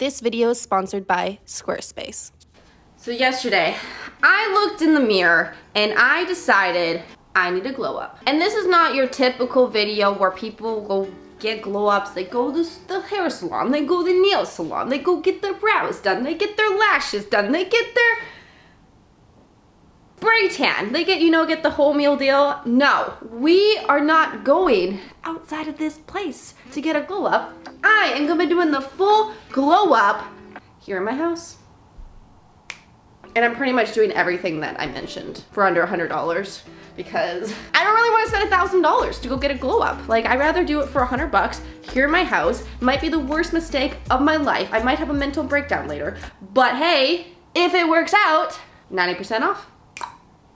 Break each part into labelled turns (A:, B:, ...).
A: This video is sponsored by Squarespace.
B: So yesterday, I looked in the mirror and I decided I need a glow up. And this is not your typical video where people go get glow ups. They go to the hair salon, they go to the nail salon, they go get their brows done, they get their lashes done, they get their spray tan, they get the whole meal deal. No, we are not going outside of this place to get a glow up. I am gonna be doing the full glow up here in my house. And I'm pretty much doing everything that I mentioned for under $100 because I don't really want to spend $1,000 to go get a glow up. Like, I'd rather do it for $100 here in my house. Might be the worst mistake of my life. I might have a mental breakdown later, but hey, if it works out, 90% off.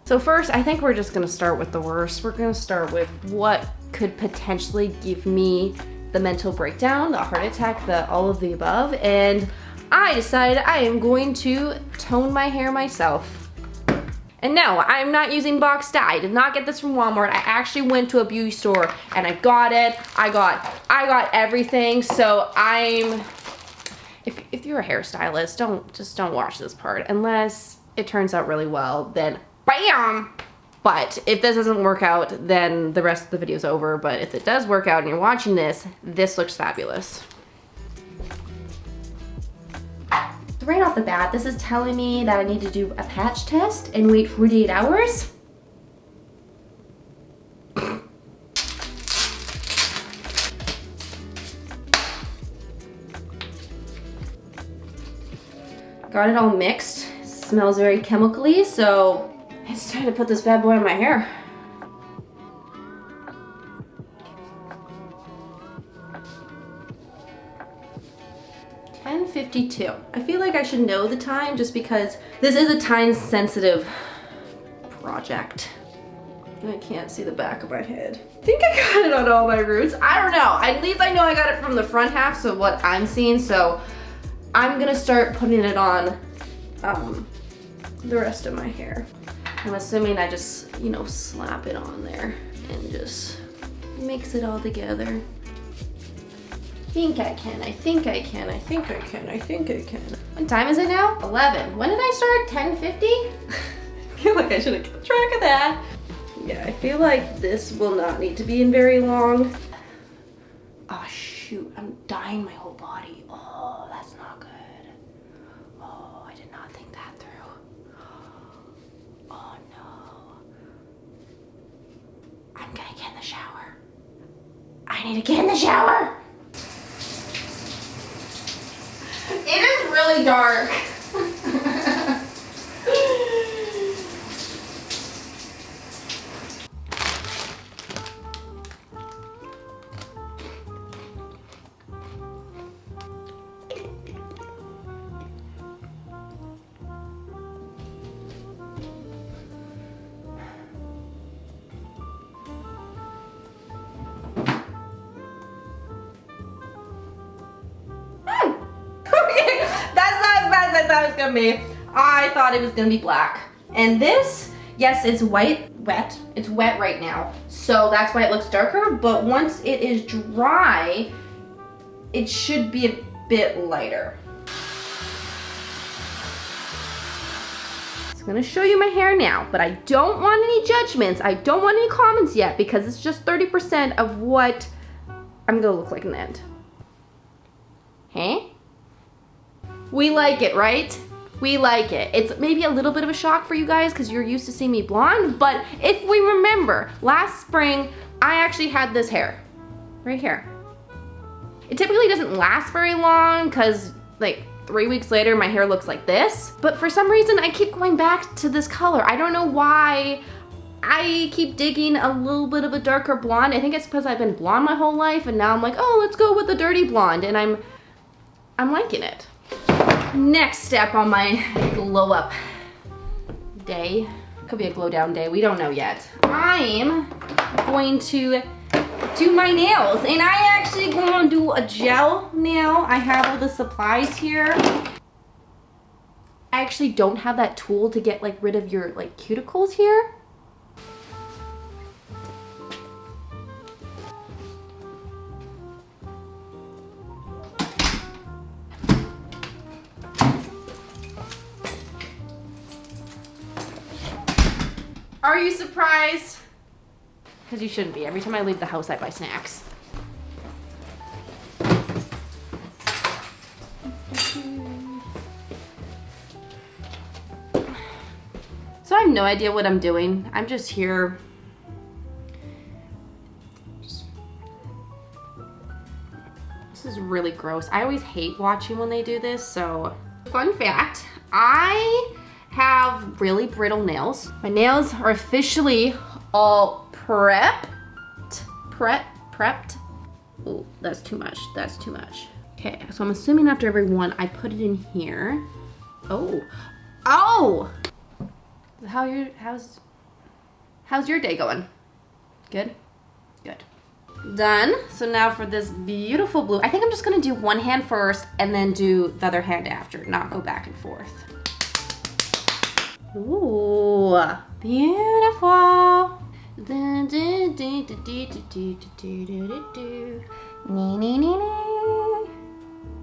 B: So first, I think we're just gonna start with the worst. We're gonna start with what could potentially give me the mental breakdown, the heart attack, all of the above, and I decided I am going to tone my hair myself. And no, I'm not using box dye. I did not get this from Walmart. I actually went to a beauty store and I got it. I got everything. So if you're a hairstylist, don't watch this part unless it turns out really well, then bam! But if this doesn't work out, then the rest of the video is over. But if it does work out and you're watching this, this looks fabulous. Right off the bat, this is telling me that I need to do a patch test and wait 48 hours. Got it all mixed. Smells very chemically, so it's time to put this bad boy in my hair. $10:52. I feel like I should know the time just because this is a time-sensitive project. And I can't see the back of my head. I think I got it on all my roots. I don't know. At least I know I got it from the front half, so what I'm seeing. So I'm gonna start putting it on the rest of my hair. I'm assuming I just, slap it on there and just mix it all together. I think I can. What time is it now? 11. When did I start? 10:50? I feel like I should have kept track of that. Yeah, I feel like this will not need to be in very long. Oh shoot, I'm dyeing my whole body. Oh, that's not good. Oh, I did not think that through. Oh no. I'm gonna get in the shower. I need to get in the shower. It is really dark. I thought it was gonna be. I thought it was gonna be black. And this, yes, it's wet. It's wet right now. So that's why it looks darker, but once it is dry, it should be a bit lighter. I'm gonna show you my hair now, but I don't want any judgments. I don't want any comments yet because it's just 30% of what I'm gonna look like in the end. Hey? We like it, right? We like it. It's maybe a little bit of a shock for you guys because you're used to seeing me blonde, but if we remember, last spring, I actually had this hair right here. It typically doesn't last very long because like 3 weeks later, my hair looks like this, but for some reason, I keep going back to this color. I don't know why. I keep digging a little bit of a darker blonde. I think it's because I've been blonde my whole life, and now I'm like, oh, let's go with the dirty blonde, and I'm liking it. Next step on my glow up day, could be a glow down day, we don't know yet. I'm going to do my nails, and I actually going to do a gel nail. I have all the supplies here. I actually don't have that tool to get like rid of your like cuticles here. Are you surprised? Because you shouldn't be. Every time I leave the house, I buy snacks. So I have no idea what I'm doing. I'm just here. This is really gross. I always hate watching when they do this, so. Fun fact, I have really brittle nails. My nails are officially all prepped. Oh, that's too much, that's too much. Okay, so I'm assuming after every one, I put it in here. Oh! How's your day going? Good? Good. Done. So now for this beautiful blue, I think I'm just gonna do one hand first and then do the other hand after, not go back and forth. Ooh, beautiful.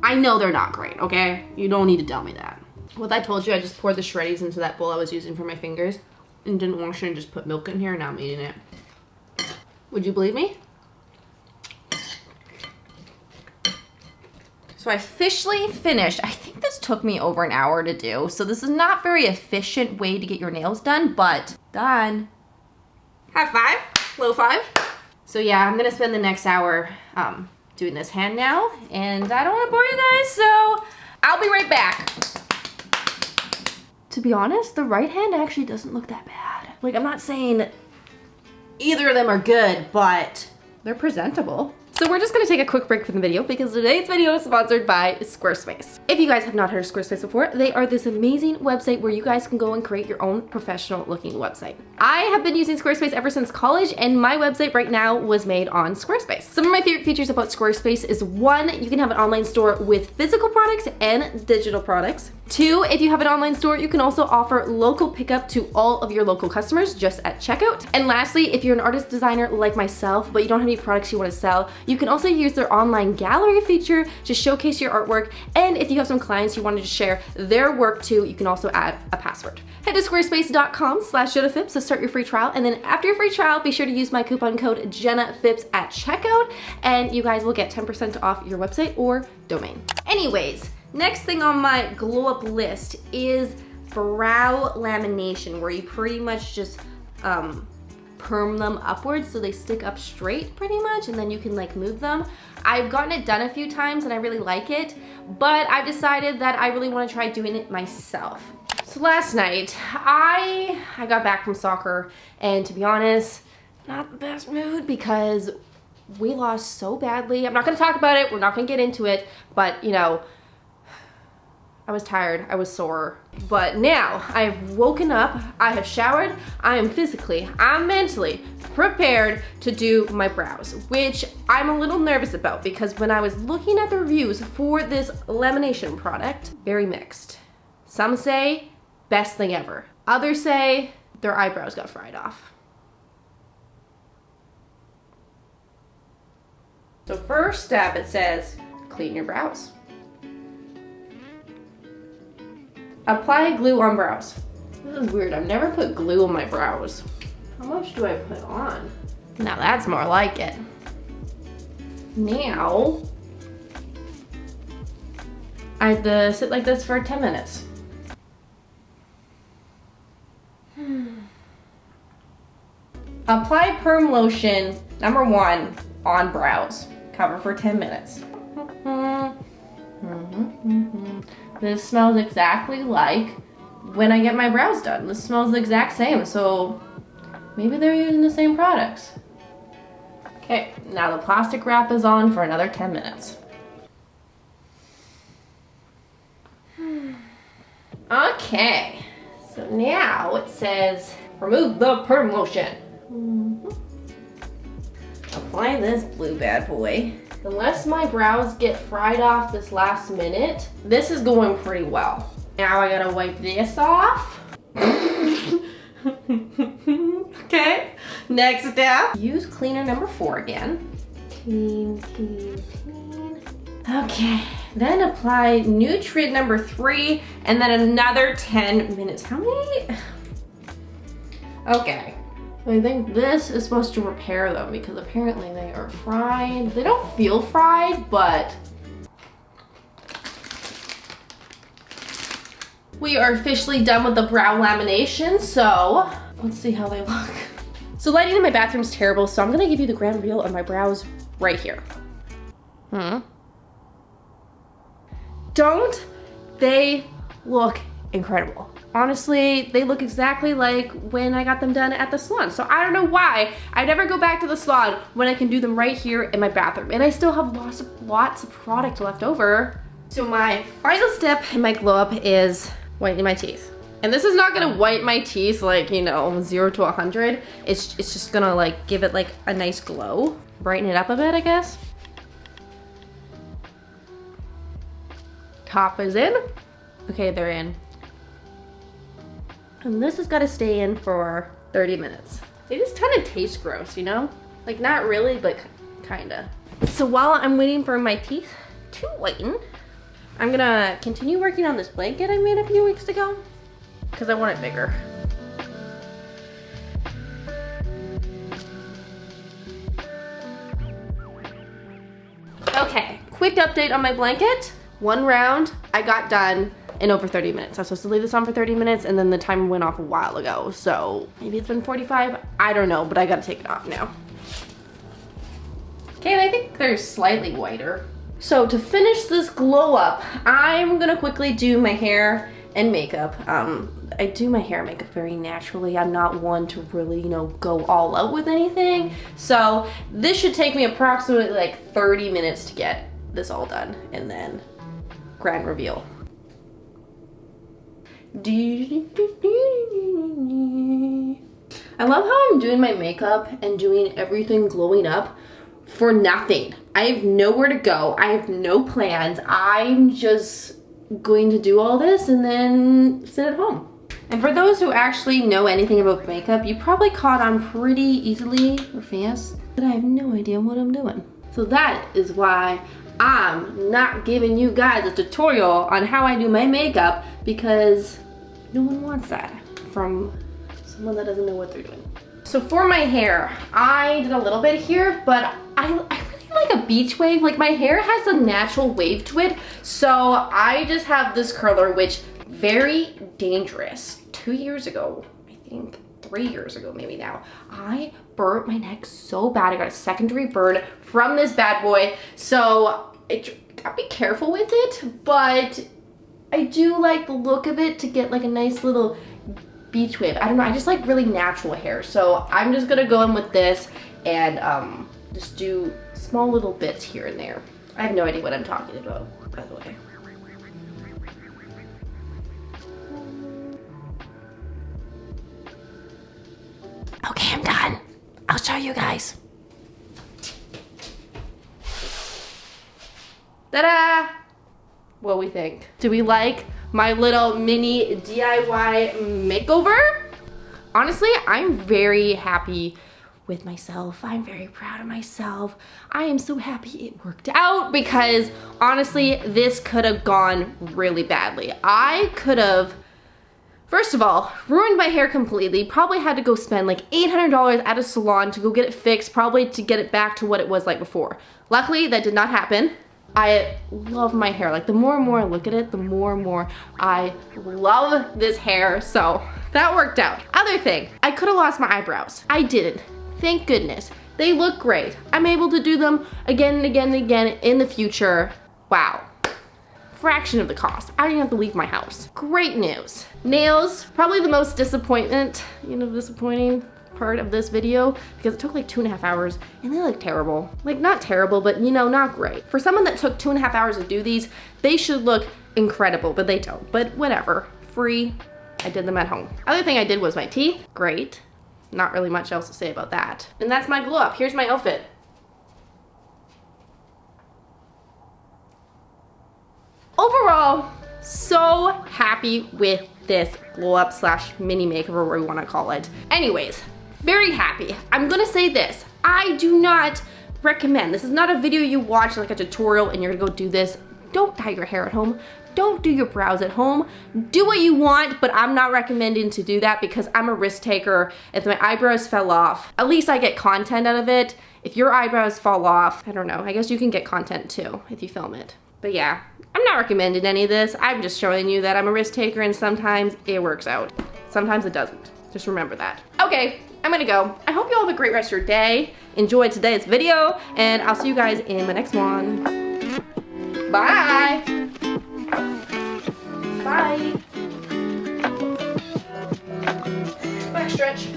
B: I know they're not great, okay? You don't need to tell me that. Well, I told you I just poured the shreddies into that bowl I was using for my fingers and didn't wash it and just put milk in here and now I'm eating it. Would you believe me? So I officially finished. I think this took me over an hour to do. So this is not very efficient way to get your nails done, but done. High five, low five. So yeah, I'm gonna spend the next hour doing this hand now and I don't wanna bore you guys, so I'll be right back. To be honest, the right hand actually doesn't look that bad. Like, I'm not saying either of them are good, but they're presentable. So we're just gonna take a quick break from the video because today's video is sponsored by Squarespace. If you guys have not heard of Squarespace before, they are this amazing website where you guys can go and create your own professional looking website. I have been using Squarespace ever since college and my website right now was made on Squarespace. Some of my favorite features about Squarespace is 1, you can have an online store with physical products and digital products. 2, if you have an online store, you can also offer local pickup to all of your local customers just at checkout. And lastly, if you're an artist designer like myself, but you don't have any products you want to sell, you can also use their online gallery feature to showcase your artwork. And if you have some clients you wanted to share their work to, you can also add a password. Head to squarespace.com/JennaPhipps to start your free trial. And then after your free trial, be sure to use my coupon code JennaPhipps at checkout and you guys will get 10% off your website or domain. Anyways, next thing on my glow up list is brow lamination, where you pretty much just perm them upwards so they stick up straight pretty much, and then you can like move them. I've gotten it done a few times and I really like it, but I've decided that I really want to try doing it myself. So last night, I got back from soccer and to be honest, not the best mood because we lost so badly. I'm not gonna talk about it, we're not gonna get into it, but you know, I was tired, I was sore. But now I've woken up, I have showered, I am physically, I'm mentally prepared to do my brows, which I'm a little nervous about because when I was looking at the reviews for this lamination product, very mixed. Some say best thing ever. Others say their eyebrows got fried off. So first step, it says clean your brows. Apply glue on brows. This is weird, I've never put glue on my brows. How much do I put on? Now that's more like it. Now, I have to sit like this for 10 minutes. Apply perm lotion, number 1, on brows. Cover for 10 minutes. This smells exactly like when I get my brows done. This smells the exact same, so maybe they're using the same products. Okay, now the plastic wrap is on for another 10 minutes. Okay, so now it says remove the perm lotion. Apply this blue bad boy. Unless my brows get fried off this last minute, this is going pretty well. Now I gotta wipe this off. Okay, next step. Use cleaner number 4 again. Clean, clean, clean. Okay, then apply nutrient number 3 and then another 10 minutes. How many? Okay, I think this is supposed to repair them because apparently they are fried. They don't feel fried, but we are officially done with the brow lamination, so let's see how they look. So lighting in my bathroom is terrible, so I'm gonna give you the grand reveal of my brows right here. Don't they look incredible? Honestly, they look exactly like when I got them done at the salon. So I don't know why I never go back to the salon when I can do them right here in my bathroom. And I still have lots of product left over. So my final step in my glow up is whitening my teeth. And this is not gonna white my teeth like, you know, 0 to 100. It's just gonna like give it like a nice glow. Brighten it up a bit, I guess. Top is in. Okay, they're in. And this has got to stay in for 30 minutes. They just kind of taste gross, you know? Like not really, but kinda. So while I'm waiting for my teeth to whiten, I'm gonna continue working on this blanket I made a few weeks ago because I want it bigger. Okay, quick update on my blanket. One round I got done in over 30 minutes. I was supposed to leave this on for 30 minutes and then the timer went off a while ago. So maybe it's been 45, I don't know, but I gotta take it off now. Okay, and I think they're slightly whiter. So to finish this glow up, I'm gonna quickly do my hair and makeup. I do my hair and makeup very naturally. I'm not one to really, you know, go all out with anything. So this should take me approximately like 30 minutes to get this all done and then grand reveal. I love how I'm doing my makeup and doing everything glowing up for nothing. I have nowhere to go. I have no plans. I'm just going to do all this and then sit at home. And for those who actually know anything about makeup, you probably caught on pretty easily or fast that I have no idea what I'm doing. So that is why I'm not giving you guys a tutorial on how I do my makeup because no one wants that from someone that doesn't know what they're doing. So for my hair, I did a little bit here, but I really like a beach wave. Like my hair has a natural wave to it. So I just have this curler, which very dangerous. 2 years ago, I think 3 years ago, maybe now, I burnt my neck so bad. I got a secondary burn from this bad boy. So gotta be careful with it, but I do like the look of it to get like a nice little beach wave. I don't know, I just like really natural hair. So I'm just gonna go in with this and just do small little bits here and there. I have no idea what I'm talking about, by the way. Okay, I'm done. I'll show you guys. Ta-da! What we think? Do we like my little mini DIY makeover? Honestly, I'm very happy with myself. I'm very proud of myself. I am so happy it worked out because honestly, this could have gone really badly. I could have, first of all, ruined my hair completely. Probably had to go spend like $800 at a salon to go get it fixed, probably to get it back to what it was like before. Luckily, that did not happen. I love my hair. Like the more and more I look at it, the more and more I love this hair. So that worked out. Other thing, I could have lost my eyebrows. I didn't. Thank goodness. They look great. I'm able to do them again and again and again in the future. Wow. Fraction of the cost. I didn't have to leave my house. Great news. Nails, probably the most disappointing part of this video because it took like 2.5 hours and they look terrible. Like not terrible, but you know, not great. For someone that took 2.5 hours to do these, they should look incredible, but they don't. But whatever, free. I did them at home. Other thing I did was my teeth. Great. Not really much else to say about that. And that's my glow up. Here's my outfit. Overall, so happy with this glow up slash mini makeover, whatever you want to call it. Anyways, very happy. I'm gonna say this. I do not recommend. This is not a video you watch like a tutorial and you're gonna go do this. Don't dye your hair at home. Don't do your brows at home. Do what you want, but I'm not recommending to do that because I'm a risk taker. If my eyebrows fell off, at least I get content out of it. If your eyebrows fall off, I don't know, I guess you can get content too if you film it. But yeah, I'm not recommending any of this. I'm just showing you that I'm a risk taker and sometimes it works out. Sometimes it doesn't. Just remember that. Okay, I'm gonna go. I hope you all have a great rest of your day. Enjoy today's video, and I'll see you guys in my next one. Bye. Bye. Back stretch.